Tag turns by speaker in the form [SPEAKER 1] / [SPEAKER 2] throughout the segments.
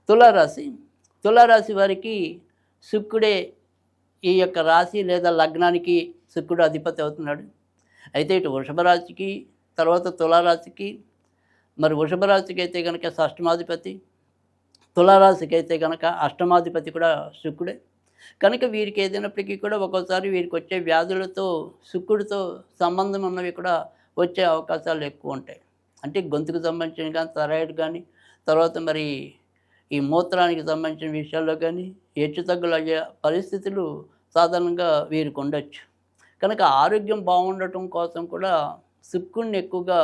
[SPEAKER 1] తులారాశి తులారాశి వారికి శుక్రుడే ఈ యొక్క రాశి లేదా లగ్నానికి శుక్రుడు అధిపతి అవుతున్నాడు. అయితే ఇటు వృషభ రాశికి, తర్వాత తులారాశికి, మరి వృషభ రాశికి అయితే కనుక షష్టమాధిపతి, తులారాశికి అయితే కనుక అష్టమాధిపతి కూడా శుక్రుడే. కనుక వీరికి ఏదైనప్పటికీ కూడా ఒక్కోసారి వీరికి వచ్చే వ్యాధులతో శుక్రుడితో సంబంధం ఉన్నవి కూడా వచ్చే అవకాశాలు ఎక్కువ ఉంటాయి. అంటే గొంతుకు సంబంధించిన కానీ, థైరాయిడ్ కానీ, తర్వాత మరి ఈ మూత్రానికి సంబంధించిన విషయాల్లో కానీ హెచ్చుతగ్గులు అయ్యే పరిస్థితులు సాధారణంగా వీరికి ఉండొచ్చు. కనుక ఆరోగ్యం బాగుండటం కోసం కూడా శుక్రుడిని ఎక్కువగా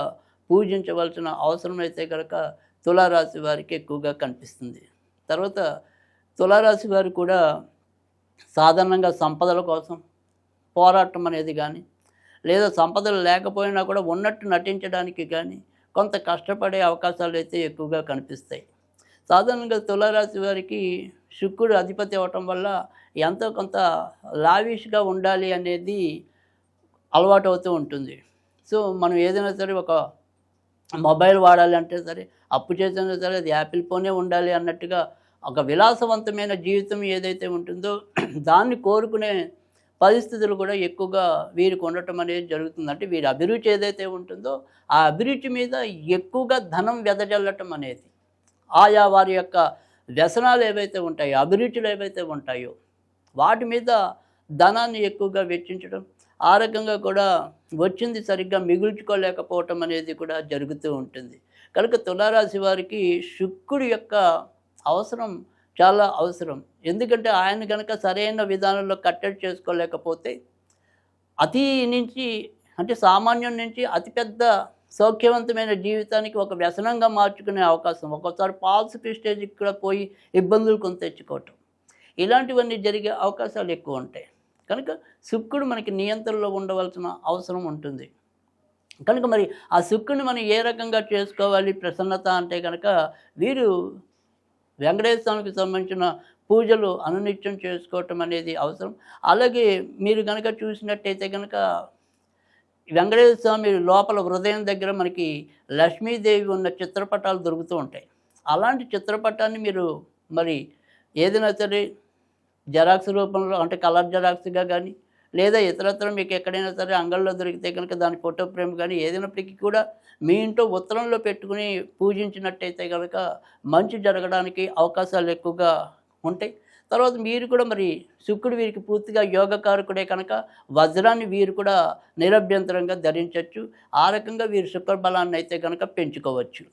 [SPEAKER 1] పూజించవలసిన అవసరం అయితే కనుక తులారాశి వారికి ఎక్కువగా కనిపిస్తుంది. తర్వాత తులారాశి వారు కూడా సాధారణంగా సంపదల కోసం పోరాటం అనేది కానీ, లేదా సంపదలు లేకపోయినా కూడా ఉన్నట్టు నటించడానికి కానీ కొంత కష్టపడే అవకాశాలు అయితే ఎక్కువగా కనిపిస్తాయి. సాధారణంగా తులారాశి వారికి శుక్రుడు అధిపతి అవ్వటం వల్ల ఎంతో కొంత లావిష్గా ఉండాలి అనేది అలవాటు అవుతూ ఉంటుంది. సో మనం ఏదైనా సరే ఒక మొబైల్ వాడాలి అంటే సరే, అప్పు చేసినా సరే అది యాపిల్ ఫోనే ఉండాలి అన్నట్టుగా ఒక విలాసవంతమైన జీవితం ఏదైతే ఉంటుందో దాన్ని కోరుకునే పరిస్థితులు కూడా ఎక్కువగా వీరికి ఉండటం అనేది జరుగుతుంది. అంటే వీరి అభిరుచి ఏదైతే ఉంటుందో ఆ అభిరుచి మీద ఎక్కువగా ధనం వెదజల్లటం అనేది, ఆయా వారి యొక్క వ్యసనాలు ఏవైతే ఉంటాయో, అభిరుచులు ఏవైతే ఉంటాయో వాటి మీద ధనాన్ని ఎక్కువగా వెచ్చించడం, ఆ రకంగా కూడా వచ్చింది సరిగ్గా మిగుల్చుకోలేకపోవటం అనేది కూడా జరుగుతూ ఉంటుంది. కనుక తులారాశి వారికి శుక్రుడి యొక్క అవసరం చాలా అవసరం. ఎందుకంటే ఆయన కనుక సరైన విధానంలో కట్టడి చేసుకోలేకపోతే అతి నుంచి అంటే సామాన్యం నుంచి అతిపెద్ద సౌఖ్యవంతమైన జీవితానికి ఒక వ్యసనంగా మార్చుకునే అవకాశం, ఒక్కోసారి ఫాల్స్ ప్రెస్టేజ్కి కూడా పోయి ఇబ్బందులు కొని తెచ్చుకోవటం, ఇలాంటివన్నీ జరిగే అవకాశాలు ఎక్కువ ఉంటాయి. కనుక శుక్రుడు మనకి నియంత్రణలో ఉండవలసిన అవసరం ఉంటుంది. కనుక మరి ఆ శుక్రుడిని మనం ఏ రకంగా చేసుకోవాలి ప్రసన్నత అంటే కనుక వీరు వెంకటేశ్వర స్వామికి సంబంధించిన పూజలు అనునిత్యం చేసుకోవటం అనేది అవసరం. అలాగే మీరు కనుక చూసినట్టయితే కనుక వెంకటేశ్వర స్వామి లోపల హృదయం దగ్గర మనకి లక్ష్మీదేవి ఉన్న చిత్రపటాలు దొరుకుతూ ఉంటాయి. అలాంటి చిత్రపటాన్ని మీరు మరి ఏదైనా సరే జెరాక్స్ రూపంలో అంటే కలర్ జెరాక్స్గా కానీ, లేదా ఇతరత్ర మీకు ఎక్కడైనా సరే అంగళ్ళలో దొరికితే కనుక దాని ఫోటో ఫ్రేమ్ కానీ ఏదైనప్పటికీ కూడా మీ ఇంట్లో ఉత్తరంలో పెట్టుకుని పూజించినట్టయితే కనుక మంచి జరగడానికి అవకాశాలు ఎక్కువగా ఉంటాయి. తర్వాత మీరు కూడా మరి శుక్రుడు వీరికి పూర్తిగా యోగకారకుడే కనుక వజ్రాన్ని వీరు కూడా నిరభ్యంతరంగా ధరించవచ్చు. ఆ రకంగా వీరు శుక్ర బలాన్ని అయితే కనుక పెంచుకోవచ్చు.